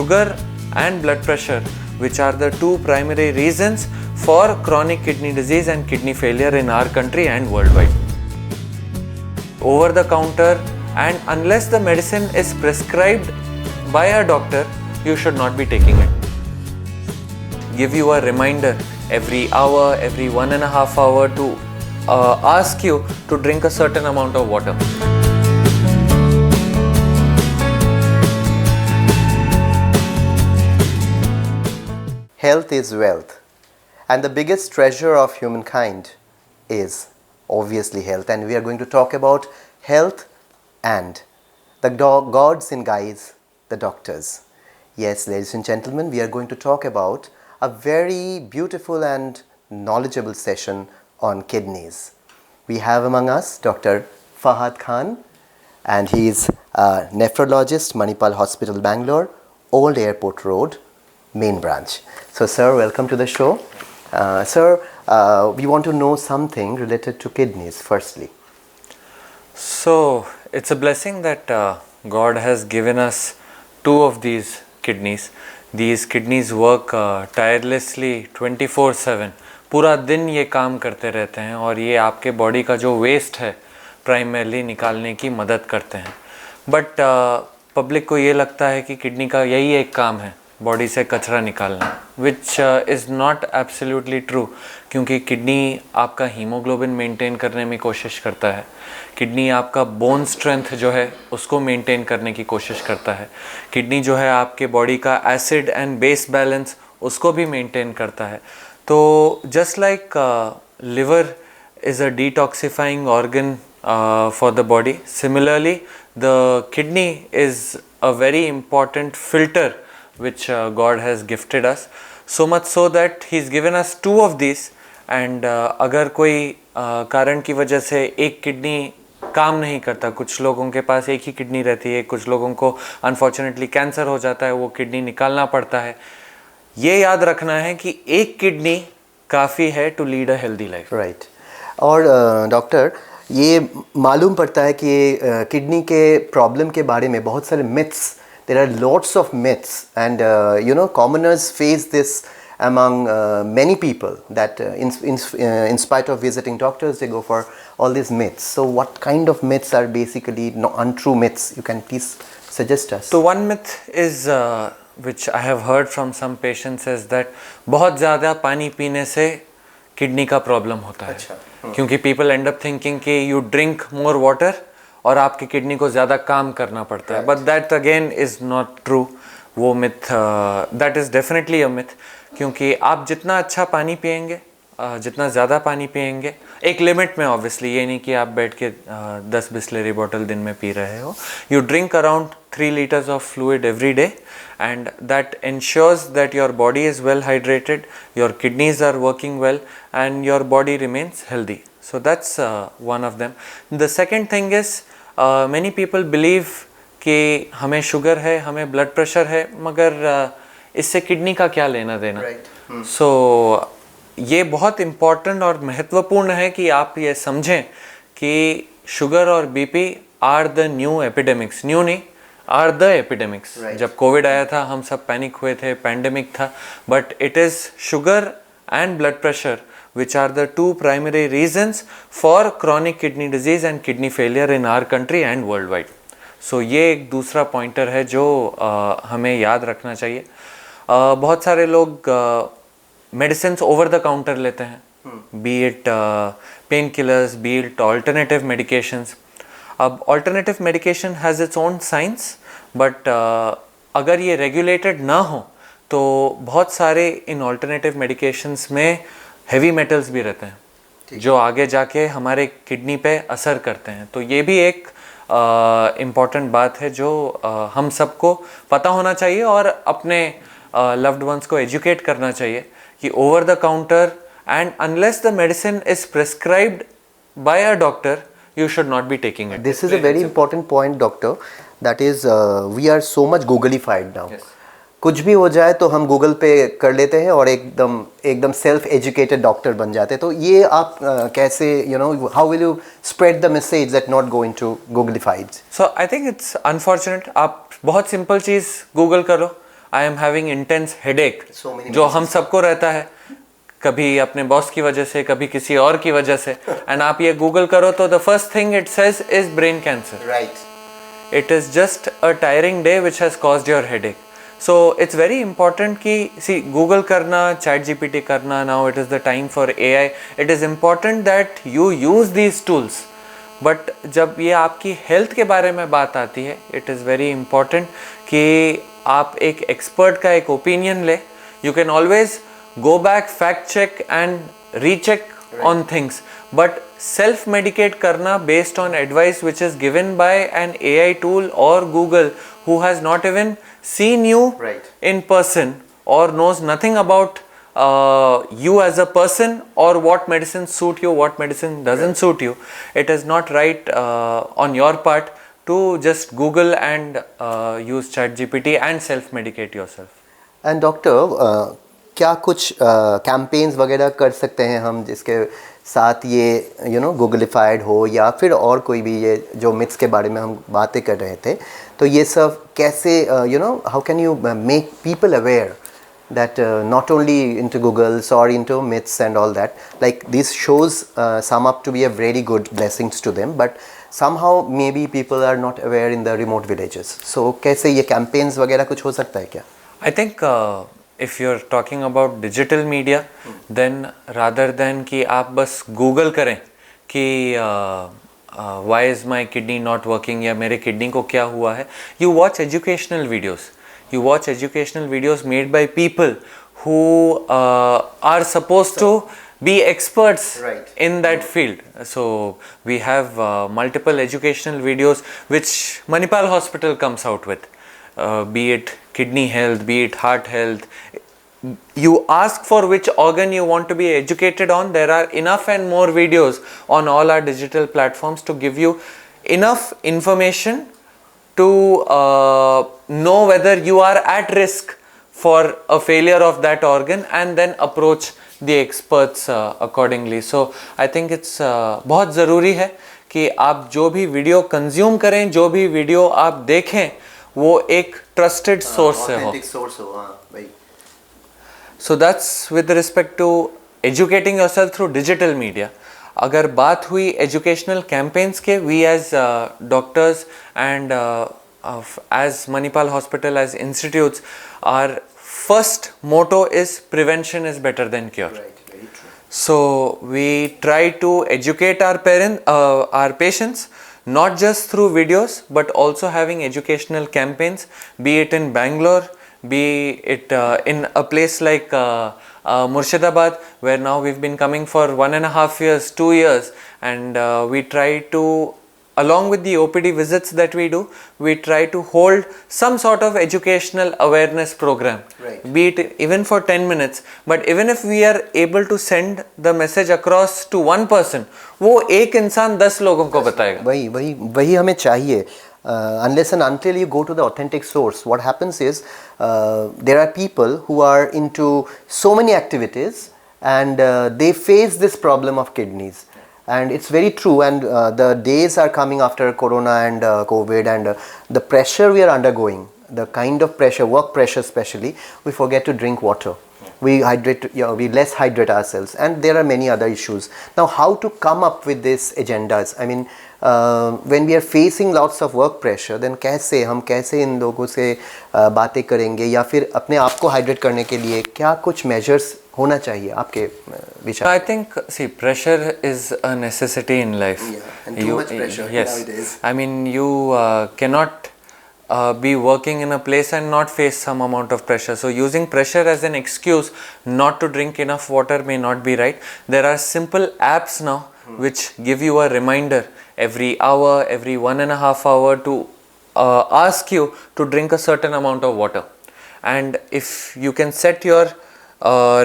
sugar and blood pressure, which are the two primary reasons for chronic kidney disease and kidney failure in our country and worldwide. Over the counter, and unless the medicine is prescribed by a doctor, you should not be taking it. Give you a reminder every hour, every 1.5 hours to ask you to drink a certain amount of water. Health is wealth, and the biggest treasure of humankind is obviously health, and we are going to talk about health and the gods in guise, the doctors. Yes, ladies and gentlemen, we are going to talk about a very beautiful and knowledgeable session on kidneys. We have among us Dr. Fahad Khan, and he is a nephrologist, Manipal Hospital, Bangalore, Old Airport Road, main branch. So sir, welcome to the show. Sir, we want to know something related to kidneys firstly. So it's a blessing that God has given us two of these kidneys. These kidneys work tirelessly 24/7. पूरा दिन ये काम करते रहते हैं और ये आपके बॉडी का जो वेस्ट है प्राइमरली निकालने की मदद करते हैं. बट पब्लिक को ये लगता है कि किडनी का यही एक काम है, बॉडी से कचरा निकालना, which is not absolutely true. क्योंकि किडनी आपका हीमोग्लोबिन मेंटेन करने में कोशिश करता है, किडनी आपका बोन स्ट्रेंथ जो है उसको मेंटेन करने की कोशिश करता है, किडनी जो है आपके बॉडी का एसिड एंड बेस बैलेंस उसको भी मेंटेन करता है. तो just like liver is a detoxifying organ for the body, similarly the kidney is a very important filter which God has gifted us, so much so that he's given us two of these. And अगर कोई कारण की वजह से एक kidney काम नहीं करता, कुछ लोगों के पास एक ही किडनी रहती है, कुछ लोगों को अनफॉर्चुनेटली कैंसर हो जाता है, वो किडनी निकालना पड़ता है. ये याद रखना है कि एक किडनी काफ़ी है to lead a healthy life. Right. और डॉक्टर, ये मालूम पड़ता है कि किडनी के प्रॉब्लम के बारे में बहुत सारे myths, there are lots of myths, and you know commoners face this among many people that in spite of visiting doctors they go for all these myths. So what kind of myths are basically untrue myths? You can please suggest us. So one myth is which I have heard from some patients is that बहुत ज़्यादा पानी पीने से kidney का problem होता है. क्योंकि people end up thinking कि यू ड्रिंक मोर वाटर और आपकी किडनी को ज़्यादा काम करना पड़ता है. But that again is not true. वो myth, that is definitely a myth. क्योंकि आप जितना अच्छा पानी पिएंगे, जितना ज़्यादा पानी पिएंगे, एक लिमिट में ऑब्वियसली, ये नहीं कि आप बैठ के 10 बिस्लेरी बॉटल दिन में पी रहे हो. You drink around 3 liters of fluid every day, and that ensures that your body is well hydrated, your kidneys are working well, and your body remains healthy. So that's one of them. The second thing is many people believe कि हमें sugar है, हमें blood pressure है, मगर इससे kidney का क्या लेना देना. So ये बहुत इम्पॉर्टेंट और महत्वपूर्ण है कि आप ये समझें कि शुगर और BP are the new epidemics. New नहीं, आर द एपिडेमिक्स. जब कोविड आया था हम सब पैनिक हुए थे, पैंडेमिक था, but it is sugar and blood pressure which are the two primary reasons for chronic kidney disease and kidney failure in our country and worldwide. So ये एक दूसरा पॉइंटर है जो हमें याद रखना चाहिए. बहुत सारे लोग मेडिसिन्स ओवर द काउंटर लेते हैं, be it pain killers, be it alternative medications. अब alternative medication has its own science, but अगर ये रेगुलेटेड ना हो तो बहुत सारे इन ऑल्टरनेटिव मेडिकेशंस में हेवी मेटल्स भी रहते हैं जो आगे जाके हमारे किडनी पे असर करते हैं. तो ये भी एक इम्पॉर्टेंट बात है जो हम सबको पता होना चाहिए और अपने लव्ड वंस को एजुकेट करना चाहिए कि over the counter and unless the medicine is prescribed bye a doctor, you should not be taking it. This is a very important point, doctor. That is, we are so much Googleified now. Yes. कुछ भी हो जाए तो हम Google पे कर लेते हैं और एकदम सेल्फ एजुकेटेड डॉक्टर बन जाते हैं. तो ये आप कैसे, you know, how will you spread the message that not going to googlified? So I think it's unfortunate. आप बहुत सिंपल चीज़ गूगल करो, I am having intense headache, So many जो हम सबको रहता है, कभी अपने बॉस की वजह से, कभी किसी और की वजह से, एंड आप ये गूगल करो तो the first thing it says is brain cancer. Right. It is just a tiring day which has caused your headache. So it's very important कि see Google करना, Chat GPT करना, now it is the time for AI. It is important that you use these tools. But जब ये आपकी health के बारे में बात आती है, it is very important कि आप एक expert का एक opinion ले. You can always go back, fact check and recheck on things. But self-medicate करना based on advice which is given by an AI tool or Google who has not even seen you Right. in person or knows nothing about you as a person or what medicine suit you, what medicine doesn't suit you. It is not right on your part to just Google and use ChatGPT and self-medicate yourself. And doctor क्या कुछ campaigns वगैरह कर सकते हैं हम जिसके साथ ये गूगलिफाइड हो, या फिर और कोई भी ये जो मिथ्स के बारे में हम बातें कर रहे थे, तो ये सब कैसे how can you make people aware that not only into Googles or into myths and all that, like these shows sum up to be a very good blessings to them, but somehow maybe people are not aware in the remote villages. So कैसे ये campaigns वगैरह कुछ हो सकता है क्या? I think if you're talking about digital media, then rather than कि आप बस Google करें कि why is my kidney not working या मेरे kidney को क्या हुआ है, you watch educational videos. You watch educational videos made by people who are supposed to be experts Right. in that field. So we have multiple educational videos which Manipal Hospital comes out with, be it kidney health, be it heart health. You ask for which organ you want to be educated on, there are enough and more videos on all our digital platforms to give you enough information to know whether you are at risk for a failure of that organ and then approach the experts accordingly. So I think it's बहुत ज़रूरी है कि आप जो भी video consume करें, जो भी वीडियो आप देखें, वो एक ट्रस्टेड सोर्स से हो. source हो, हाँ भाई. So that's with respect to educating yourself through digital media. अगर बात हुई एजुकेशनल कैंपेन्स के, we as doctors and as Manipal Hospital, as institutes, our first motto is prevention is better than cure. Right, very true. So we try to educate our patients, not just through videos, but also having educational campaigns, be it in Bangalore, be it in a place like Murshidabad, where now we've been coming for 1.5 years, 2 years, and we try to, along with the OPD visits that we do, we try to hold some sort of educational awareness program. Right. Be it even for 10 minutes, but even if we are able to send the message across to one person, वो एक इंसान 10 लोगों को बताएगा. वही हमें चाहिए. Unless and until you go to the authentic source, what happens is there are people who are into so many activities and they face this problem of kidneys. And it's very true, and the days are coming after Corona and COVID, and the pressure we are undergoing, the kind of pressure, work pressure especially, we forget to drink water. We less hydrate ourselves, and there are many other issues. Now, how to come up with these agendas? I mean, when we are facing lots of work pressure, then हम कैसे इन लोगों से बातें करेंगे, या फिर अपने आप को हाइड्रेट करने के लिए क्या कुछ मेजर्स होना चाहिए आपके विचार? I think, see, pressure is a necessity in life. Yeah, and too much pressure nowadays. I mean, you cannot be working in a place and not face some amount of pressure. So using pressure as an excuse not to drink enough water may not be right. There are simple apps now which give you a reminder every hour, every 1.5 hour to ask you to drink a certain amount of water. And if you can set your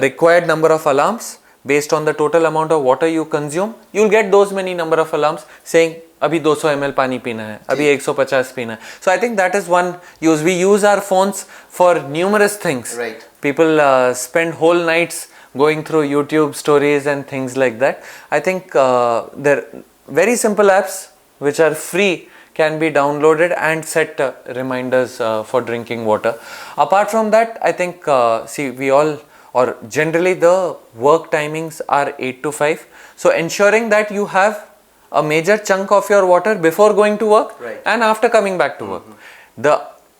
required number of alarms based on the total amount of water you consume, you'll get those many number of alarms saying अभी 200 ml पानी पीना है, अभी 150 पीना है. So I think that is one use. We use our phones for numerous things. Right. People spend whole nights going through YouTube stories and things like that. I think there are very simple apps which are free can be downloaded and set reminders for drinking water. Apart from that, I think see, we all, or generally the work timings are 8 to 5. So ensuring that you have a major chunk of your water before going to work and after coming back to work. The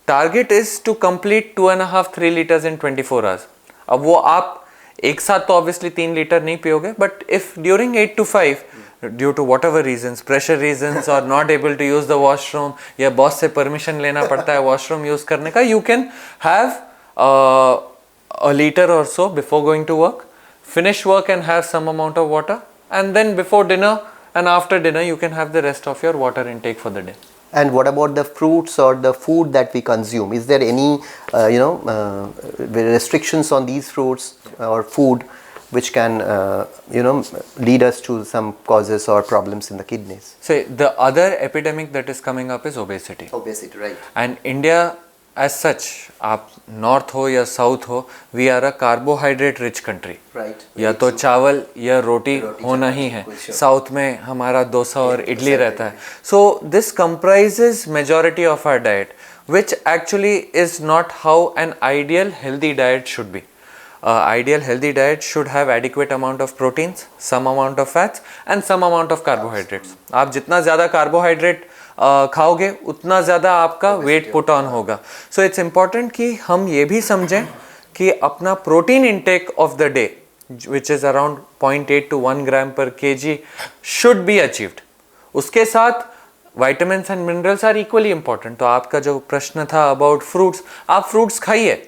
target is to complete 2.5-3 liters in 24 hours. अब वो आप एक साथ तो obviously 3 litre नहीं पियोगे, but if during 8 to 5 due to whatever reasons, pressure reasons or not able to use the washroom या boss से permission लेना पड़ता है washroom use करने का, you can have a liter or so before going to work, finish work and have some amount of water, and then before dinner and after dinner you can have the rest of your water intake for the day. And what about the fruits or the food that we consume? Is there any restrictions on these fruits or food which can lead us to some causes or problems in the kidneys? So the other epidemic that is coming up is obesity. Obesity, right. And India as such, आप north हो या south हो, we are a carbohydrate rich country. Right. या तो चावल या रोटी होना ही है. South में हमारा डोसा और इडली रहता है. So this comprises majority of our diet, which actually is not how an ideal healthy diet should be. Ideal healthy diet should have adequate amount of proteins, some amount of fats and some amount of carbohydrates. आप जितना ज़्यादा carbohydrate खाओगे उतना ज़्यादा आपका weight put on होगा. So it's important कि हम ये भी समझें कि अपना protein intake of the day which is around 0.8 to 1 gram per kg should be achieved. उसके साथ vitamins and minerals are equally important. तो आपका जो प्रश्न था अबाउट फ्रूट्स, आप फ्रूट्स खाइए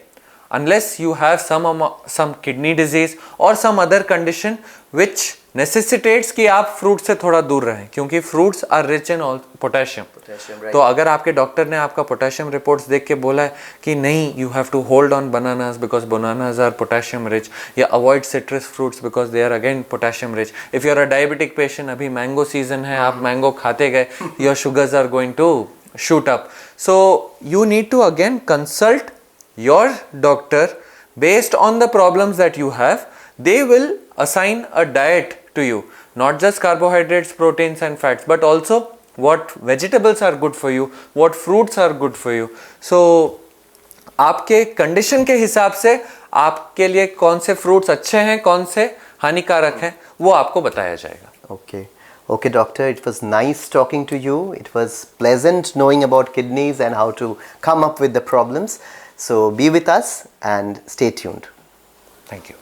unless you have some kidney disease or some other condition which necessitates कि आप फ्रूट से थोड़ा दूर रहें, क्योंकि fruits are rich in potassium. तो अगर आपके डॉक्टर ने आपका पोटेशियम रिपोर्ट्स देख के बोला है कि नहीं, you have to hold on bananas because bananas are potassium rich, या avoid citrus fruits because they are again potassium rich. If you are a diabetic patient, अभी मैंगो सीजन है, आप मैंगो खाते गए, your sugars are going to shoot up. So you need to again consult your doctor based on the problems that you have. They will assign a diet to you, not just carbohydrates, proteins and fats, but also what vegetables are good for you, what fruits are good for you. So आपके condition के हिसाब से आपके लिए कौन से fruits अच्छे हैं, कौन से हानिकारक हैं, वो आपको बताया जाएगा. Okay, doctor, it was nice talking to you. It was pleasant knowing about kidneys and how to come up with the problems. So be with us and stay tuned. Thank you.